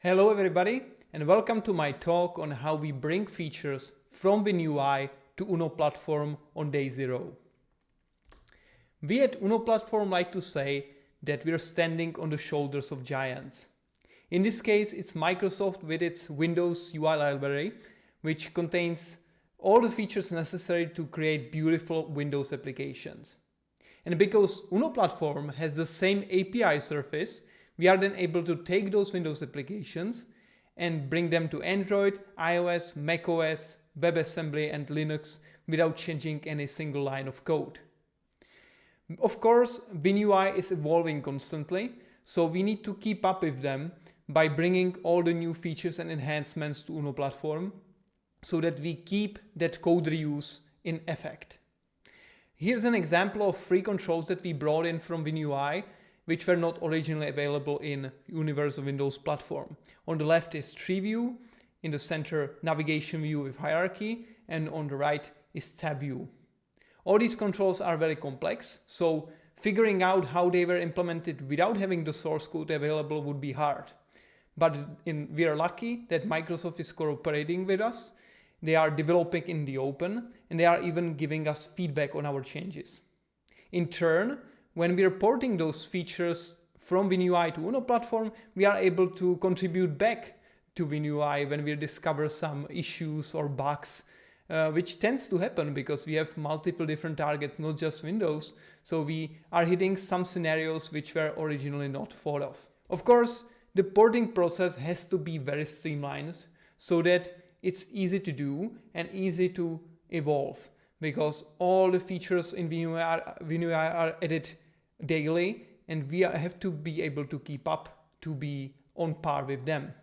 Hello everybody, and welcome to my talk on how we bring features from WinUI to Uno platform on day 0. We at Uno platform like to say that we are standing on the shoulders of giants. In this case, it's Microsoft with its Windows UI library, which contains all the features necessary to create beautiful Windows applications. And because Uno platform has the same API surface, we are then able to take those Windows applications and bring them to Android, iOS, macOS, WebAssembly, and Linux without changing any single line of code. Of course, WinUI is evolving constantly, so we need to keep up with them by bringing all the new features and enhancements to Uno platform so that we keep that code reuse in effect. Here's an example of free controls that we brought in from WinUI, which were not originally available in Universal Windows platform. On the left is tree view, in the center navigation view with hierarchy, and on the right is tab view. All these controls are very complex, so figuring out how they were implemented without having the source code available would be hard. But we are lucky that Microsoft is cooperating with us. They are developing in the open, and they are even giving us feedback on our changes. In turn, when we are porting those features from WinUI to Uno platform, we are able to contribute back to WinUI when we discover some issues or bugs, which tends to happen because we have multiple different targets, not just Windows. So we are hitting some scenarios which were originally not thought of. Of course, the porting process has to be very streamlined so that it's easy to do and easy to evolve, because all the features in WinUI are added daily, and we have to be able to keep up to be on par with them.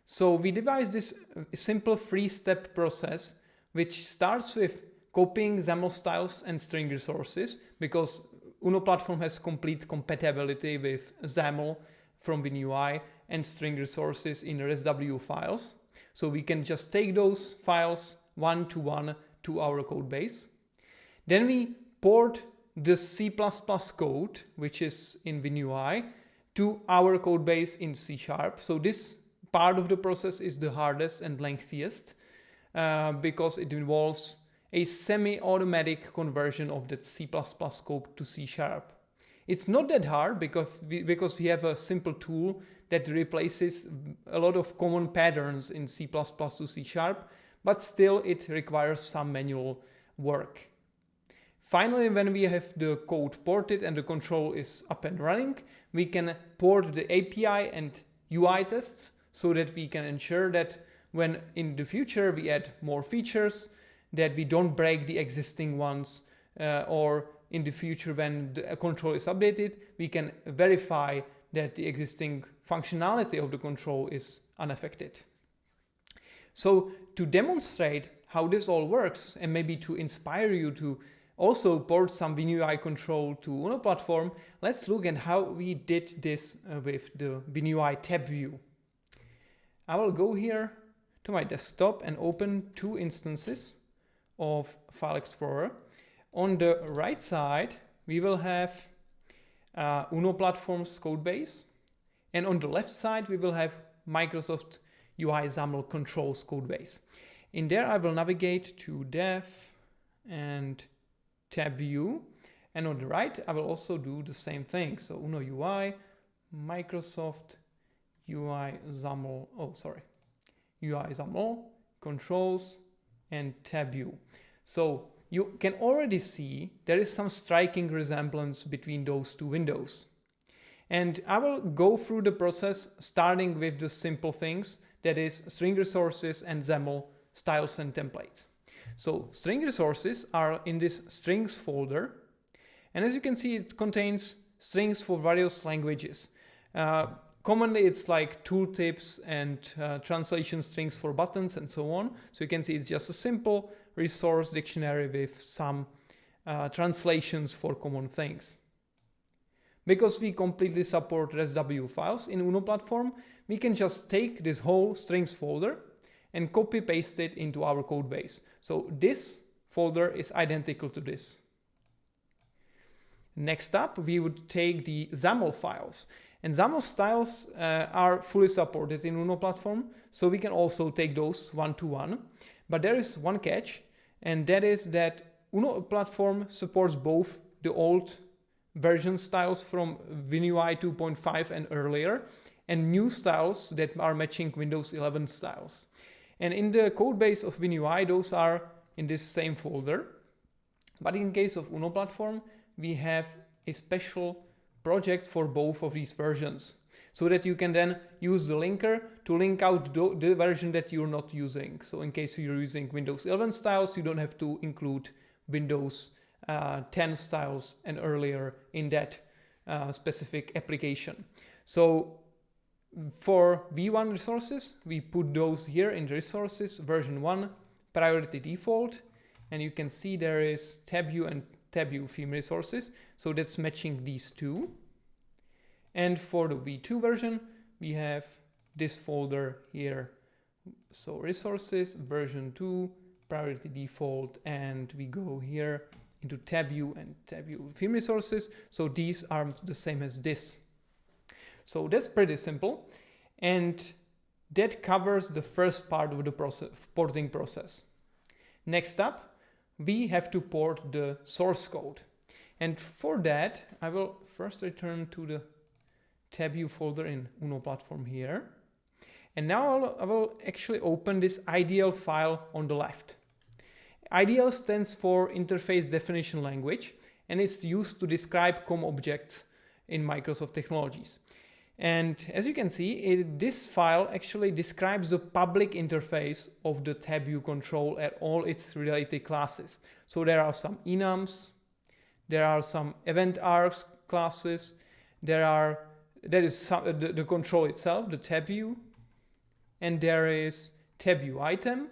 So we devised this simple 3-step process, which starts with copying XAML styles and string resources, because Uno platform has complete compatibility with XAML from WinUI and string resources in ResW files. So we can just take those files one-to-one to our code base. Then we port the C++ code, which is in WinUI, to our code base in C#. So this part of the process is the hardest and lengthiest because it involves a semi-automatic conversion of that C++ code to C#. It's not that hard because we have a simple tool that replaces a lot of common patterns in C++ to C#, but still it requires some manual work. Finally, when we have the code ported and the control is up and running, we can port the API and UI tests so that we can ensure that when in the future we add more features, that we don't break the existing ones, or in the future when the control is updated, we can verify that the existing functionality of the control is unaffected. So to demonstrate how this all works, and maybe to inspire you to also port some WinUI control to Uno platform, let's look at how we did this with the WinUI tab view. I will go here to my desktop and open 2 instances of File Explorer. On the right side, we will have Uno platform's code base, and on the left side, we will have Microsoft UI XAML controls code base. In there, I will navigate to Dev and tab view, and on the right I will also do the same thing. So Uno UI, Microsoft UI XAML, UI XAML, controls, and tab view. So you can already see there is some striking resemblance between those 2 windows. And I will go through the process starting with the simple things, that is string resources and XAML styles and templates. So string resources are in this strings folder, and as you can see, it contains strings for various languages. Commonly it's like tooltips and translation strings for buttons and so on. So you can see it's just a simple resource dictionary with some translations for common things. Because we completely support ResW files in Uno platform, we can just take this whole strings folder and copy paste it into our code base. So this folder is identical to this. Next up, we would take the XAML files, And XAML styles are fully supported in UNO platform, so we can also take those one-to-one. But there is one catch, and that is that UNO platform supports both the old version styles from WinUI 2.5 and earlier, and new styles that are matching Windows 11 styles. And in the code base of WinUI, those are in this same folder. But in case of UNO platform, we have a special project for both of these versions, so that you can then use the linker to link out the version that you're not using. So in case you're using Windows 11 styles, you don't have to include Windows 10 styles and earlier in that specific application. So for V1 resources, we put those here in the resources, version 1, priority default, and you can see there is TabView and TabView theme resources, so that's matching these two. And for the V2 version, we have this folder here, so resources, version 2, priority default, and we go here into TabView and TabView theme resources, so these are the same as this. So that's pretty simple, and that covers the first part of the porting process. Next up, we have to port the source code. And for that, I will first return to the TabView folder in UNO platform here. And now I will actually open this IDL file on the left. IDL stands for Interface Definition Language, and it's used to describe COM objects in Microsoft technologies. And as you can see, this file actually describes the public interface of the TabView control and all its related classes. So there are some enums, there are some event arcs classes, there is the control itself, the TabView, and there is TabView item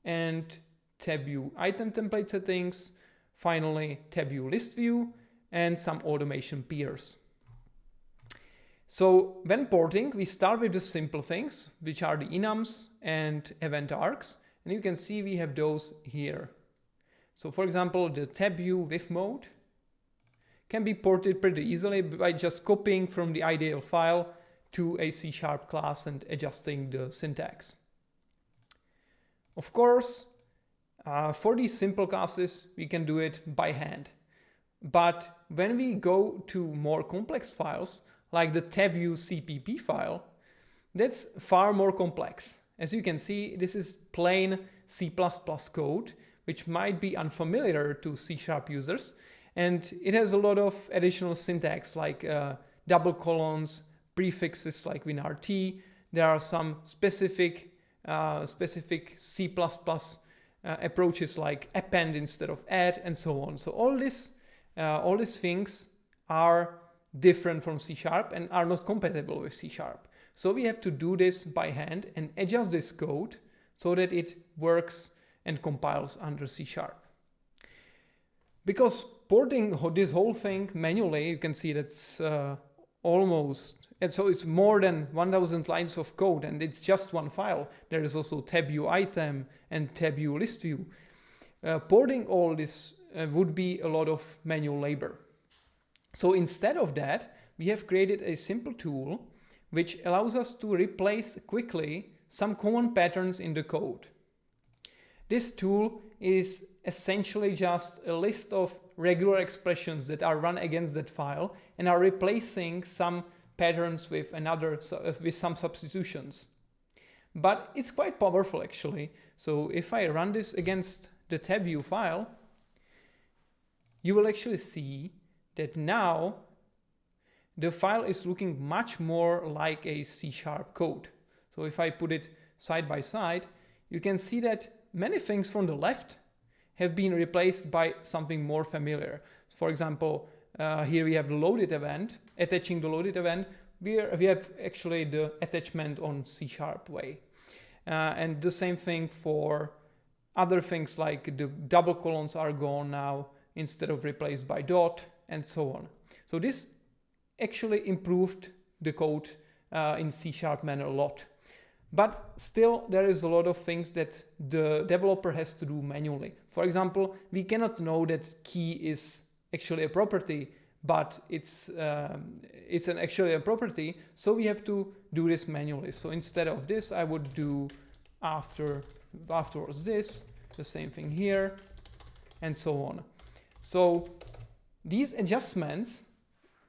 and TabView item template settings, finally TabView list view, and some automation peers. So when porting, we start with the simple things, which are the enums and event arcs. And you can see we have those here. So for example, the TabView with mode can be ported pretty easily by just copying from the IDL file to a C# class and adjusting the syntax. Of course, for these simple classes, we can do it by hand. But when we go to more complex files, like the TabView CPP file, that's far more complex. As you can see, this is plain C++ code, which might be unfamiliar to C# users. And it has a lot of additional syntax like double colons, prefixes like WinRT. There are some specific C++ approaches like append instead of add, and so on. So all these things are different from C# and are not compatible with C#. So we have to do this by hand and adjust this code so that it works and compiles under C#. Because porting this whole thing manually, you can see that's and so it's more than 1000 lines of code, and it's just one file. There is also TabView item and TabView list view. Porting all this would be a lot of manual labor. So instead of that, we have created a simple tool which allows us to replace quickly some common patterns in the code. This tool is essentially just a list of regular expressions that are run against that file and are replacing some patterns with some substitutions. But it's quite powerful actually. So if I run this against the TabView file, you will actually see that now the file is looking much more like a C# code. So if I put it side by side, you can see that many things from the left have been replaced by something more familiar. For example, here we have the loaded event, attaching the loaded event. We have actually the attachment on C# way. And the same thing for other things like the double colons are gone now instead of replaced by dot, and so on. So this actually improved the code in C# manner a lot. But still, there is a lot of things that the developer has to do manually. For example, we cannot know that key is actually a property but it's actually a property, so we have to do this manually. So instead of this, I would do afterwards this, the same thing here, and so on. So these adjustments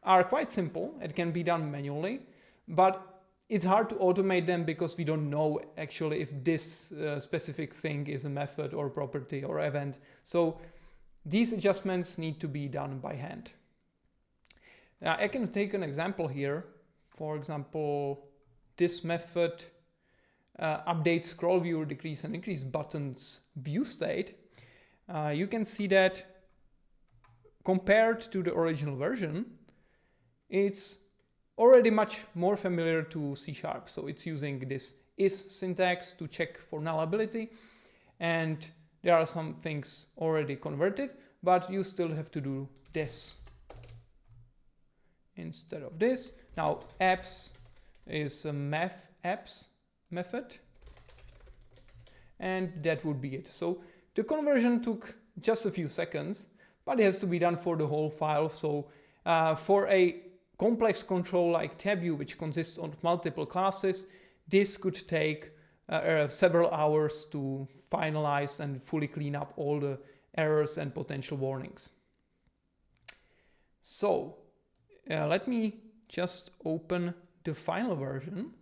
are quite simple. It can be done manually, but it's hard to automate them because we don't know actually if this specific thing is a method or property or event. So these adjustments need to be done by hand. I can take an example here. For example, this method updates scroll view, decrease and increase buttons view state. You can see that compared to the original version, it's already much more familiar to C#. So it's using this is syntax to check for nullability, and there are some things already converted, but you still have to do this instead of this. Now apps is a math apps method, and that would be it. So the conversion took just a few seconds, but it has to be done for the whole file. So for a complex control like tab view, which consists of multiple classes, this could take several hours to finalize and fully clean up all the errors and potential warnings. So let me just open the final version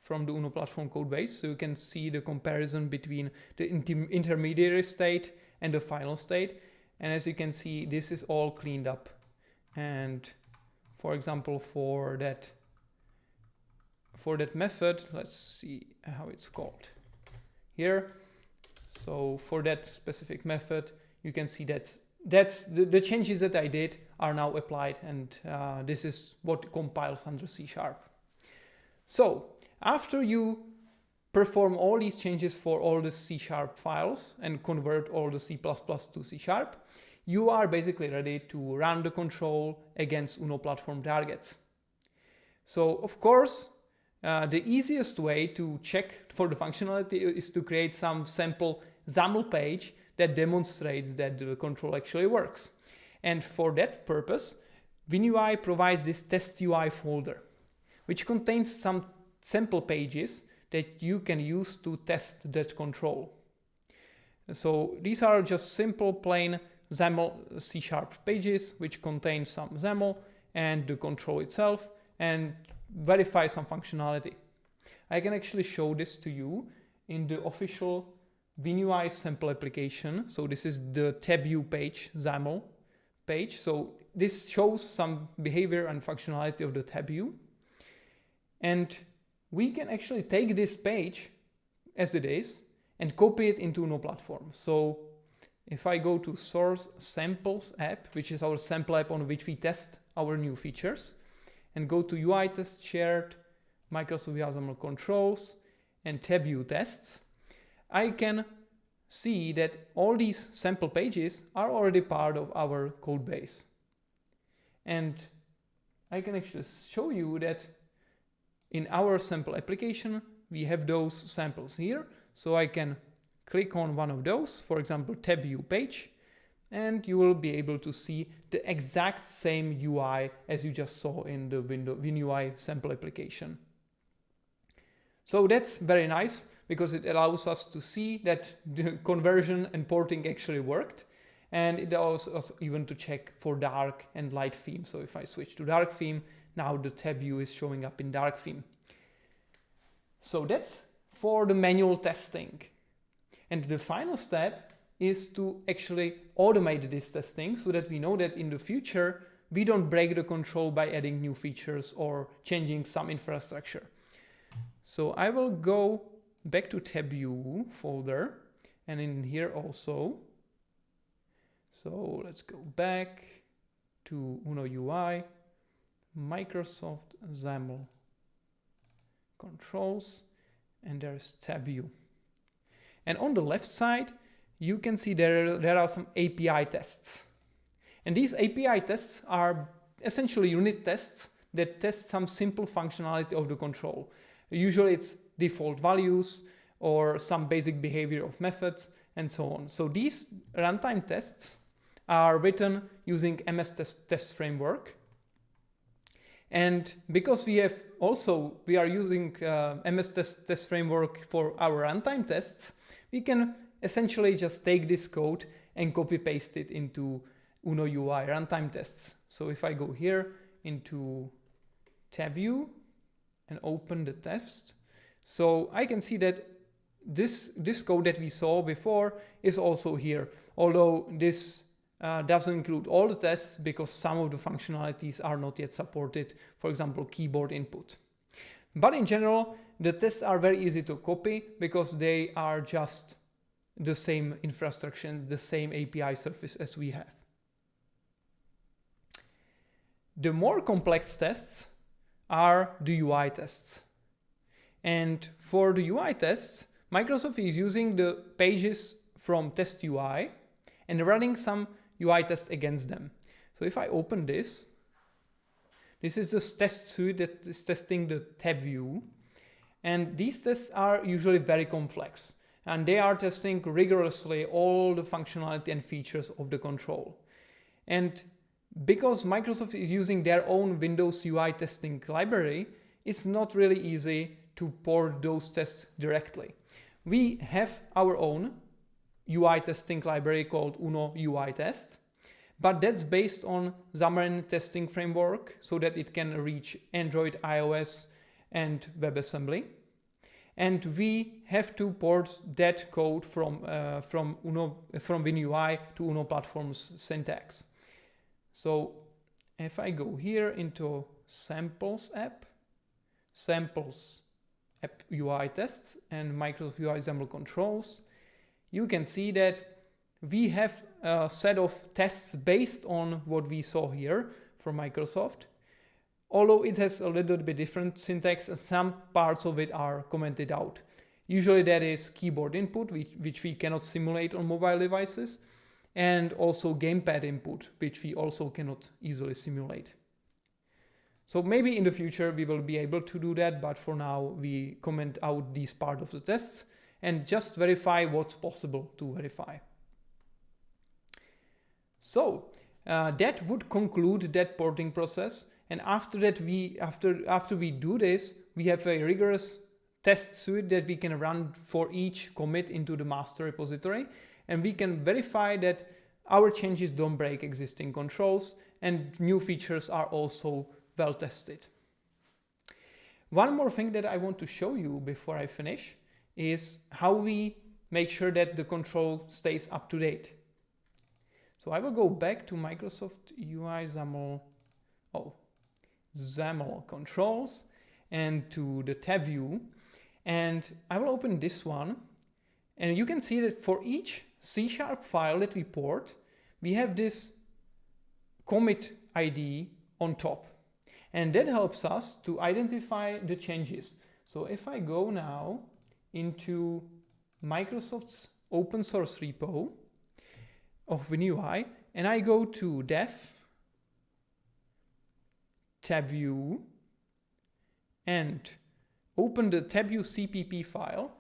from the UNO platform codebase so you can see the comparison between the intermediary state and the final state. And as you can see, this is all cleaned up. And for example, for that method, let's see how it's called here. So for that specific method, you can see that's the changes that I did are now applied, and this is what compiles under C#. So after you perform all these changes for all the C# files and convert all the C++ to C#, you are basically ready to run the control against UNO platform targets. So of course, the easiest way to check for the functionality is to create some sample XAML page that demonstrates that the control actually works. And for that purpose, WinUI provides this test UI folder, which contains some sample pages that you can use to test that control. So these are just simple plain XAML C# pages which contain some XAML and the control itself and verify some functionality. I can actually show this to you in the official WinUI sample application. So this is the tab view page, XAML page. So this shows some behavior and functionality of the tab view. And we can actually take this page as it is and copy it into UNO platform. So if I go to source samples app, which is our sample app on which we test our new features, and go to UI test shared, Microsoft XAML controls, and tab view tests, I can see that all these sample pages are already part of our code base. And I can actually show you that in our sample application, we have those samples here. So I can click on one of those, for example, tab view page, and you will be able to see the exact same UI as you just saw in the WinUI sample application. So that's very nice because it allows us to see that the conversion and porting actually worked. And it allows us even to check for dark and light theme. So if I switch to dark theme, now the tab view is showing up in dark theme. So that's for the manual testing. And the final step is to actually automate this testing so that we know that in the future, we don't break the control by adding new features or changing some infrastructure. So I will go back to tab view folder and in here also. So let's go back to UNO UI, Microsoft XAML controls, and there's tab view. And on the left side, you can see there are some API tests. And these API tests are essentially unit tests that test some simple functionality of the control. Usually it's default values or some basic behavior of methods and so on. So these runtime tests are written using MS test framework. And because we are using MS test framework for our runtime tests, we can essentially just take this code and copy paste it into UnoUI runtime tests. So if I go here into tab view and open the test, so I can see that this code that we saw before is also here, although this doesn't include all the tests because some of the functionalities are not yet supported, for example, keyboard input. But in general, the tests are very easy to copy because they are just the same infrastructure, the same API surface as we have. The more complex tests are the UI tests. And for the UI tests, Microsoft is using the pages from test UI and running some UI tests against them. So if I open this is the test suite that is testing the tab view. And these tests are usually very complex. And they are testing rigorously all the functionality and features of the control. And because Microsoft is using their own Windows UI testing library, it's not really easy to port those tests directly. We have our own UI testing library called UnoUI test, but that's based on Xamarin testing framework so that it can reach Android, iOS, and WebAssembly. And we have to port that code from WinUI to Uno Platform's syntax. So if I go here into Samples app UI tests and Microsoft UI XAML controls, you can see that we have a set of tests based on what we saw here from Microsoft. Although it has a little bit different syntax and some parts of it are commented out. Usually that is keyboard input, which we cannot simulate on mobile devices, and also gamepad input, which we also cannot easily simulate. So maybe in the future we will be able to do that, but for now we comment out these part of the tests and just verify what's possible to verify. So that would conclude that porting process. And after that, after we do this, we have a rigorous test suite that we can run for each commit into the master repository. And we can verify that our changes don't break existing controls and new features are also well tested. One more thing that I want to show you before I finish is how we make sure that the control stays up to date. So I will go back to Microsoft UI XAML controls and to the tab view, and I will open this one, and you can see that for each C# file that we port, we have this commit ID on top, and that helps us to identify the changes. So if I go now into Microsoft's open source repo of WinUI and I go to dev, tab view, and open the tab view CPP file,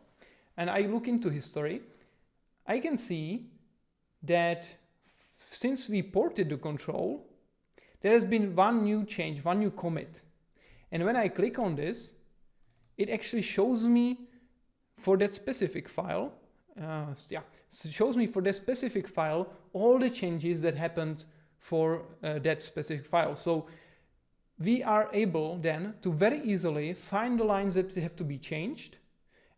and I look into history, I can see that since we ported the control, there has been one new change, one new commit. And when I click on this, it actually shows me for that specific file, shows me for that specific file all the changes that happened for that specific file. So we are able then to very easily find the lines that have to be changed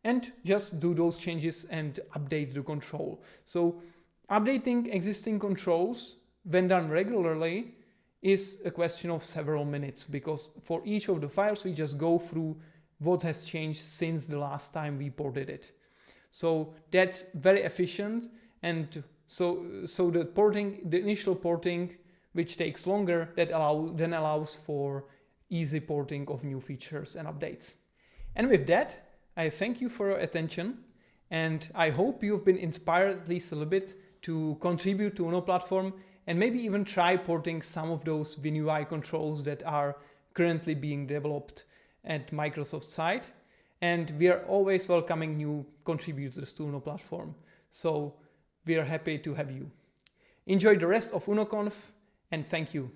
and just do those changes and update the control. So updating existing controls when done regularly is a question of several minutes, because for each of the files we just go through what has changed since the last time we ported it. So that's very efficient, and so the initial porting, which takes longer, that allows for easy porting of new features and updates. And with that, I thank you for your attention, and I hope you've been inspired at least a little bit to contribute to Uno platform and maybe even try porting some of those WinUI controls that are currently being developed at Microsoft's side. And we are always welcoming new contributors to Uno platform. So we are happy to have you. Enjoy the rest of UnoConf and thank you.